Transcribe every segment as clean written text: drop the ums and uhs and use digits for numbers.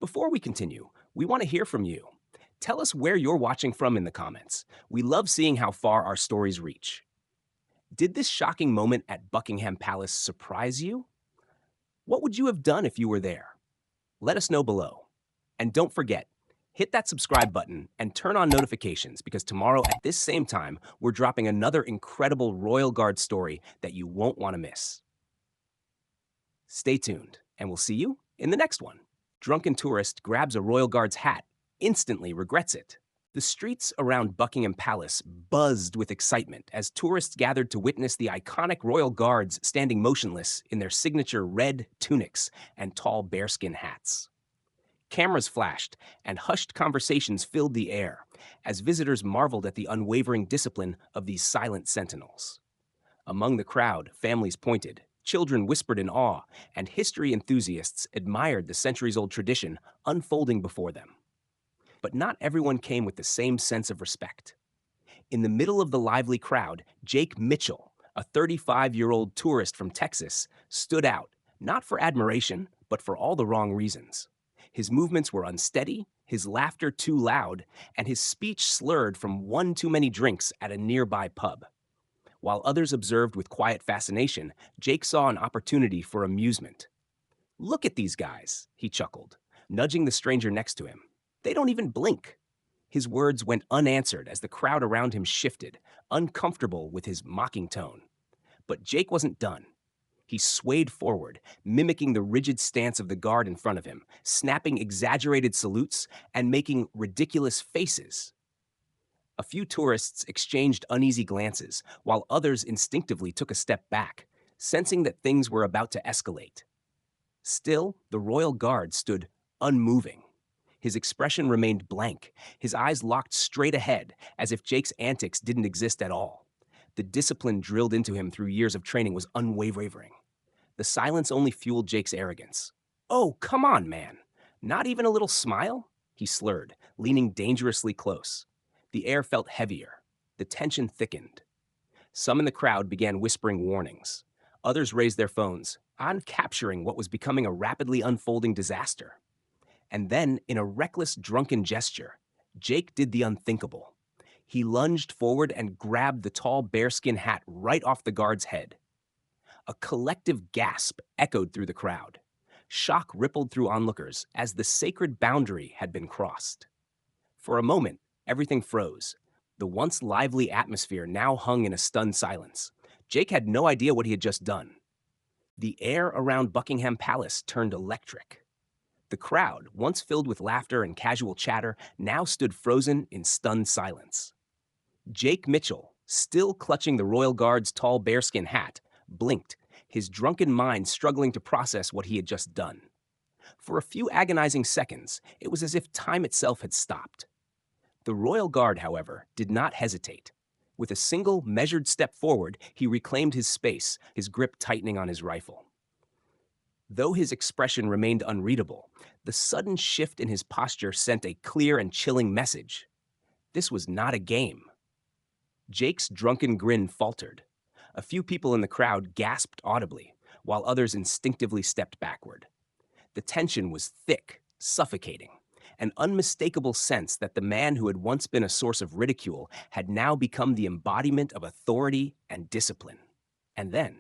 Before we continue, we want to hear from you. Tell us where you're watching from in the comments. We love seeing how far our stories reach. Did this shocking moment at Buckingham Palace surprise you? What would you have done if you were there? Let us know below. And don't forget, hit that subscribe button and turn on notifications because tomorrow at this same time, we're dropping another incredible Royal Guard story that you won't want to miss. Stay tuned, and we'll see you in the next one. Drunken tourist grabs a Royal Guard's hat, instantly regrets it. The streets around Buckingham Palace buzzed with excitement as tourists gathered to witness the iconic Royal Guards standing motionless in their signature red tunics and tall bearskin hats. Cameras flashed, and hushed conversations filled the air as visitors marveled at the unwavering discipline of these silent sentinels. Among the crowd, families pointed, children whispered in awe, and history enthusiasts admired the centuries-old tradition unfolding before them. But not everyone came with the same sense of respect. In the middle of the lively crowd, Jake Mitchell, a 35-year-old tourist from Texas, stood out, not for admiration, but for all the wrong reasons. His movements were unsteady, his laughter too loud, and his speech slurred from one too many drinks at a nearby pub. While others observed with quiet fascination, Jake saw an opportunity for amusement. "Look at these guys," he chuckled, nudging the stranger next to him. "They don't even blink." His words went unanswered as the crowd around him shifted, uncomfortable with his mocking tone. But Jake wasn't done. He swayed forward, mimicking the rigid stance of the guard in front of him, snapping exaggerated salutes and making ridiculous faces. A few tourists exchanged uneasy glances, while others instinctively took a step back, sensing that things were about to escalate. Still, the Royal Guard stood unmoving. His expression remained blank, his eyes locked straight ahead, as if Jake's antics didn't exist at all. The discipline drilled into him through years of training was unwavering. The silence only fueled Jake's arrogance. "Oh, come on, man. Not even a little smile?" he slurred, leaning dangerously close. The air felt heavier. The tension thickened. Some in the crowd began whispering warnings. Others raised their phones, on capturing what was becoming a rapidly unfolding disaster. And then, in a reckless, drunken gesture, Jake did the unthinkable. He lunged forward and grabbed the tall bearskin hat right off the guard's head. A collective gasp echoed through the crowd. Shock rippled through onlookers as the sacred boundary had been crossed. For a moment, everything froze. The once lively atmosphere now hung in a stunned silence. Jake had no idea what he had just done. The air around Buckingham Palace turned electric. The crowd, once filled with laughter and casual chatter, now stood frozen in stunned silence. Jake Mitchell, still clutching the Royal Guard's tall bearskin hat, blinked, his drunken mind struggling to process what he had just done. For a few agonizing seconds, it was as if time itself had stopped. The Royal Guard, however, did not hesitate. With a single, measured step forward, he reclaimed his space, his grip tightening on his rifle. Though his expression remained unreadable, the sudden shift in his posture sent a clear and chilling message. This was not a game. Jake's drunken grin faltered. A few people in the crowd gasped audibly, while others instinctively stepped backward. The tension was thick, suffocating, an unmistakable sense that the man who had once been a source of ridicule had now become the embodiment of authority and discipline. And then,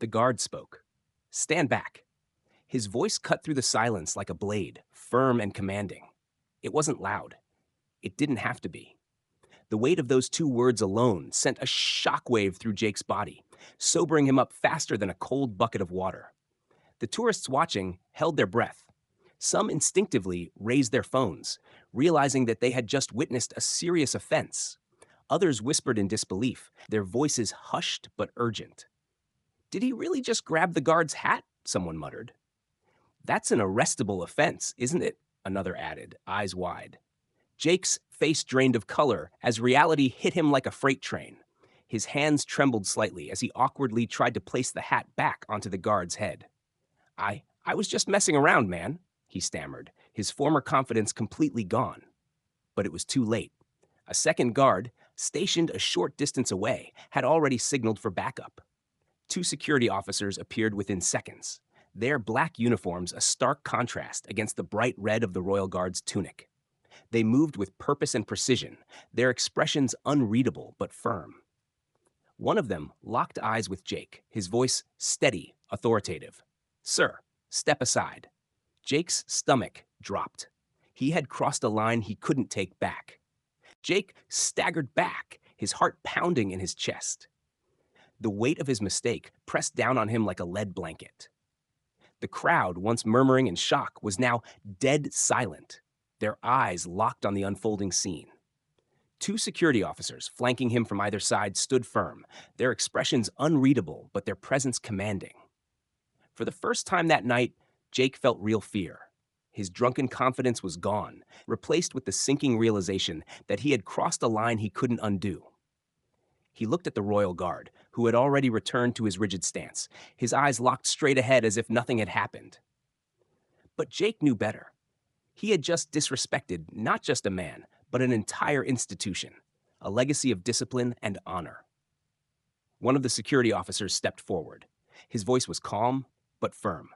the guard spoke. "Stand back." His voice cut through the silence like a blade, firm and commanding. It wasn't loud. It didn't have to be. The weight of those two words alone sent a shockwave through Jake's body, sobering him up faster than a cold bucket of water. The tourists watching held their breath. Some instinctively raised their phones, realizing that they had just witnessed a serious offense. Others whispered in disbelief, their voices hushed but urgent. "Did he really just grab the guard's hat?" someone muttered. "That's an arrestable offense, isn't it?" another added, eyes wide. Jake's face drained of color as reality hit him like a freight train. His hands trembled slightly as he awkwardly tried to place the hat back onto the guard's head. I was just messing around, man," he stammered, his former confidence completely gone. But it was too late. A second guard, stationed a short distance away, had already signaled for backup. Two security officers appeared within seconds. their black uniforms a stark contrast against the bright red of the Royal Guard's tunic. They moved with purpose and precision, their expressions unreadable but firm. One of them locked eyes with Jake, his voice steady, authoritative. "Sir, step aside." Jake's stomach dropped. He had crossed a line he couldn't take back. Jake staggered back, his heart pounding in his chest. The weight of his mistake pressed down on him like a lead blanket. The crowd, once murmuring in shock, was now dead silent, their eyes locked on the unfolding scene. Two security officers, flanking him from either side, stood firm, their expressions unreadable but their presence commanding. For the first time that night, Jake felt real fear. His drunken confidence was gone, replaced with the sinking realization that he had crossed a line he couldn't undo. He looked at the Royal Guard, who had already returned to his rigid stance, his eyes locked straight ahead as if nothing had happened. But Jake knew better. He had just disrespected not just a man, but an entire institution, a legacy of discipline and honor. One of the security officers stepped forward. His voice was calm, but firm.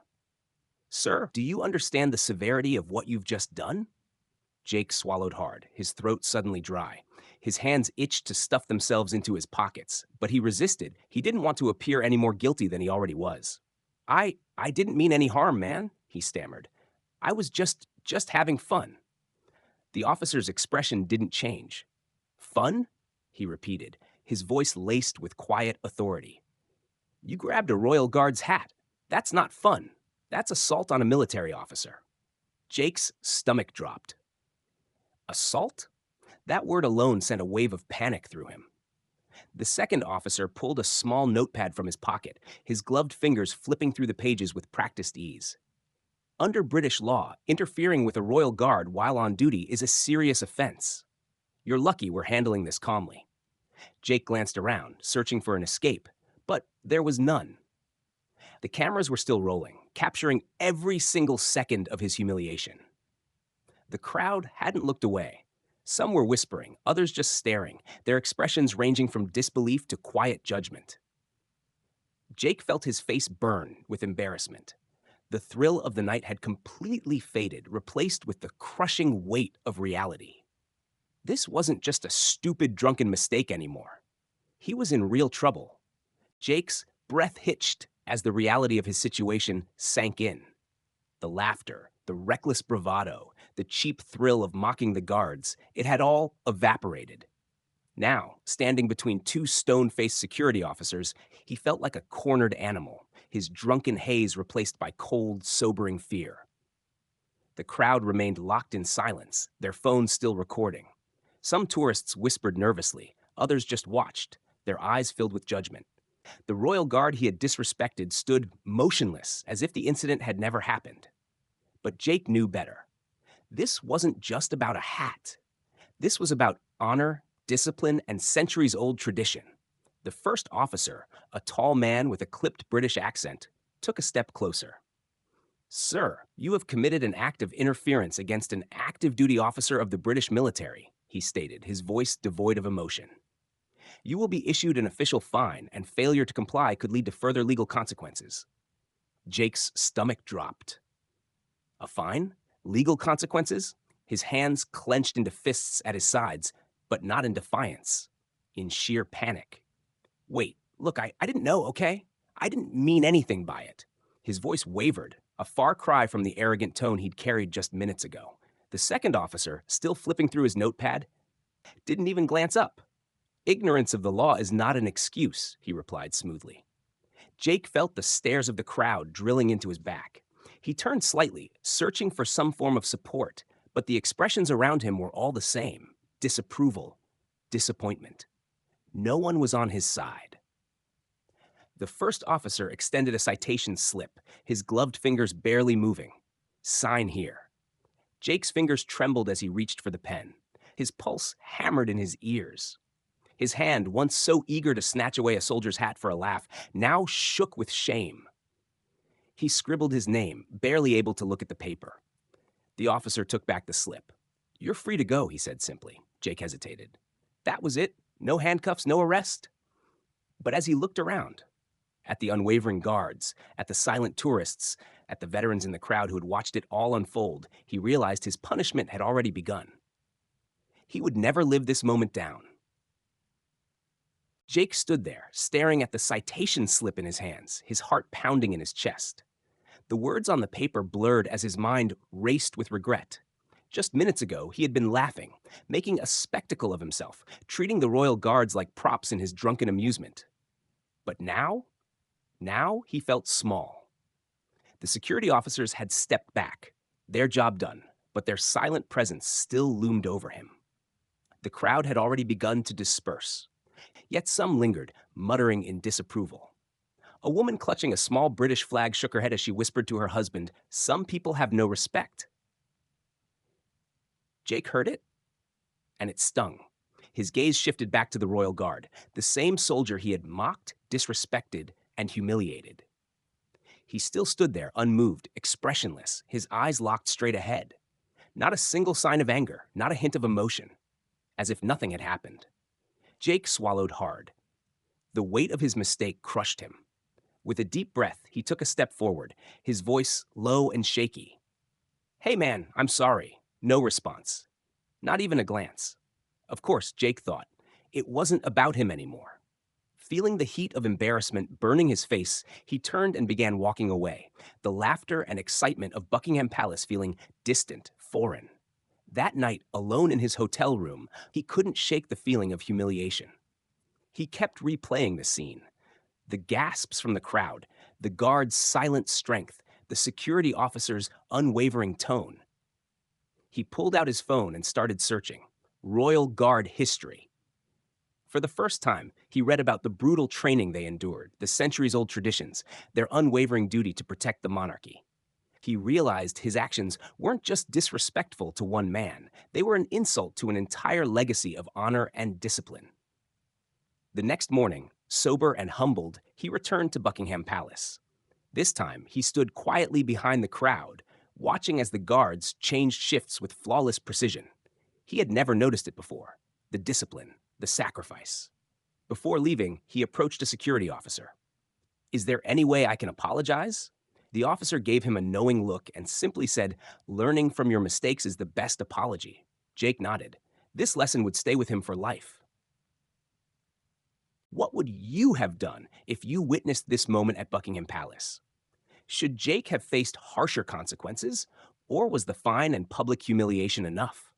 "Sir, do you understand the severity of what you've just done?" Jake swallowed hard, his throat suddenly dry. His hands itched to stuff themselves into his pockets, but he resisted. He didn't want to appear any more guilty than he already was. I didn't mean any harm, man," he stammered. "I was just having fun." The officer's expression didn't change. "Fun?" he repeated, his voice laced with quiet authority. "You grabbed a Royal Guard's hat. That's not fun. That's assault on a military officer." Jake's stomach dropped. Assault? That word alone sent a wave of panic through him. The second officer pulled a small notepad from his pocket, his gloved fingers flipping through the pages with practiced ease. Under British law, interfering with a Royal Guard while on duty is a serious offense. You're lucky we're handling this calmly. Jake glanced around, searching for an escape, but there was none. The cameras were still rolling, capturing every single second of his humiliation. The crowd hadn't looked away. Some were whispering, others just staring, their expressions ranging from disbelief to quiet judgment. Jake felt his face burn with embarrassment. The thrill of the night had completely faded, replaced with the crushing weight of reality. This wasn't just a stupid drunken mistake anymore. He was in real trouble. Jake's breath hitched as the reality of his situation sank in. The laughter, the reckless bravado, the cheap thrill of mocking the guards, it had all evaporated. Now, standing between two stone-faced security officers, he felt like a cornered animal, his drunken haze replaced by cold, sobering fear. The crowd remained locked in silence, their phones still recording. Some tourists whispered nervously, others just watched, their eyes filled with judgment. The Royal Guard he had disrespected stood motionless, as if the incident had never happened. But Jake knew better. This wasn't just about a hat. This was about honor, discipline, and centuries-old tradition. The first officer, a tall man with a clipped British accent, took a step closer. "Sir, you have committed an act of interference against an active duty officer of the British military," he stated, his voice devoid of emotion. "You will be issued an official fine, and failure to comply could lead to further legal consequences." Jake's stomach dropped. A fine? Legal consequences? His hands clenched into fists at his sides, but not in defiance, in sheer panic. "Wait, look, I didn't know, okay? I didn't mean anything by it." His voice wavered, a far cry from the arrogant tone he'd carried just minutes ago. The second officer, still flipping through his notepad, didn't even glance up. "Ignorance of the law is not an excuse," he replied smoothly. Jake felt the stares of the crowd drilling into his back. He turned slightly, searching for some form of support, but the expressions around him were all the same: disapproval, disappointment. No one was on his side. The first officer extended a citation slip, his gloved fingers barely moving. "Sign here." Jake's fingers trembled as he reached for the pen. His pulse hammered in his ears. His hand, once so eager to snatch away a soldier's hat for a laugh, now shook with shame. He scribbled his name, barely able to look at the paper. The officer took back the slip. "You're free to go," he said simply. Jake hesitated. That was it? No handcuffs, no arrest? But as he looked around, At the unwavering guards, at the silent tourists, at the veterans in the crowd who had watched it all unfold, he realized his punishment had already begun. He would never live this moment down. Jake stood there, staring at the citation slip in his hands, his heart pounding in his chest. The words on the paper blurred as his mind raced with regret. Just minutes ago, he had been laughing, making a spectacle of himself, treating the royal guards like props in his drunken amusement. But now he felt small. The security officers had stepped back, their job done, but their silent presence still loomed over him. The crowd had already begun to disperse, yet some lingered, muttering in disapproval. A woman clutching a small British flag shook her head as she whispered to her husband, "Some people have no respect." Jake heard it, and it stung. His gaze shifted back to the royal guard, the same soldier he had mocked, disrespected, and humiliated. He still stood there, unmoved, expressionless, his eyes locked straight ahead. Not a single sign of anger, not a hint of emotion, as if nothing had happened. Jake swallowed hard. The weight of his mistake crushed him. With a deep breath, he took a step forward, his voice low and shaky. "Hey man, I'm sorry." No response. Not even a glance. Of course, Jake thought, it wasn't about him anymore. Feeling the heat of embarrassment burning his face, he turned and began walking away, the laughter and excitement of Buckingham Palace feeling distant, foreign. That night, alone in his hotel room, he couldn't shake the feeling of humiliation. He kept replaying the scene. The gasps from the crowd, the guards' silent strength, the security officer's unwavering tone. He pulled out his phone and started searching. Royal Guard history. For the first time, he read about the brutal training they endured, the centuries-old traditions, their unwavering duty to protect the monarchy. He realized his actions weren't just disrespectful to one man, they were an insult to an entire legacy of honor and discipline. The next morning, sober and humbled, he returned to Buckingham Palace. This time, he stood quietly behind the crowd, watching as the guards changed shifts with flawless precision. He had never noticed it before. The discipline, the sacrifice. Before leaving, he approached a security officer. "Is there any way I can apologize?" The officer gave him a knowing look and simply said, "Learning from your mistakes is the best apology." Jake nodded. This lesson would stay with him for life. What would you have done if you witnessed this moment at Buckingham Palace? Should Jake have faced harsher consequences, or was the fine and public humiliation enough?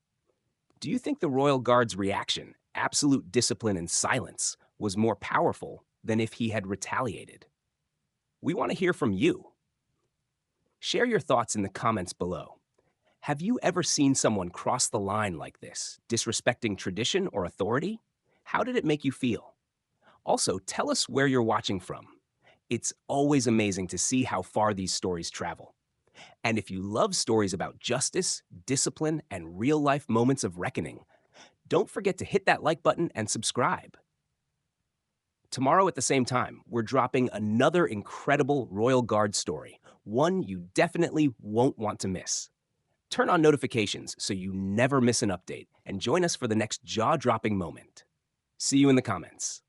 Do you think the Royal Guard's reaction, absolute discipline and silence, was more powerful than if he had retaliated? We want to hear from you. Share your thoughts in the comments below. Have you ever seen someone cross the line like this, disrespecting tradition or authority? How did it make you feel? Also, tell us where you're watching from. It's always amazing to see how far these stories travel. And if you love stories about justice, discipline, and real-life moments of reckoning, don't forget to hit that like button and subscribe. Tomorrow at the same time, we're dropping another incredible Royal Guard story, one you definitely won't want to miss. Turn on notifications so you never miss an update, and join us for the next jaw-dropping moment. See you in the comments.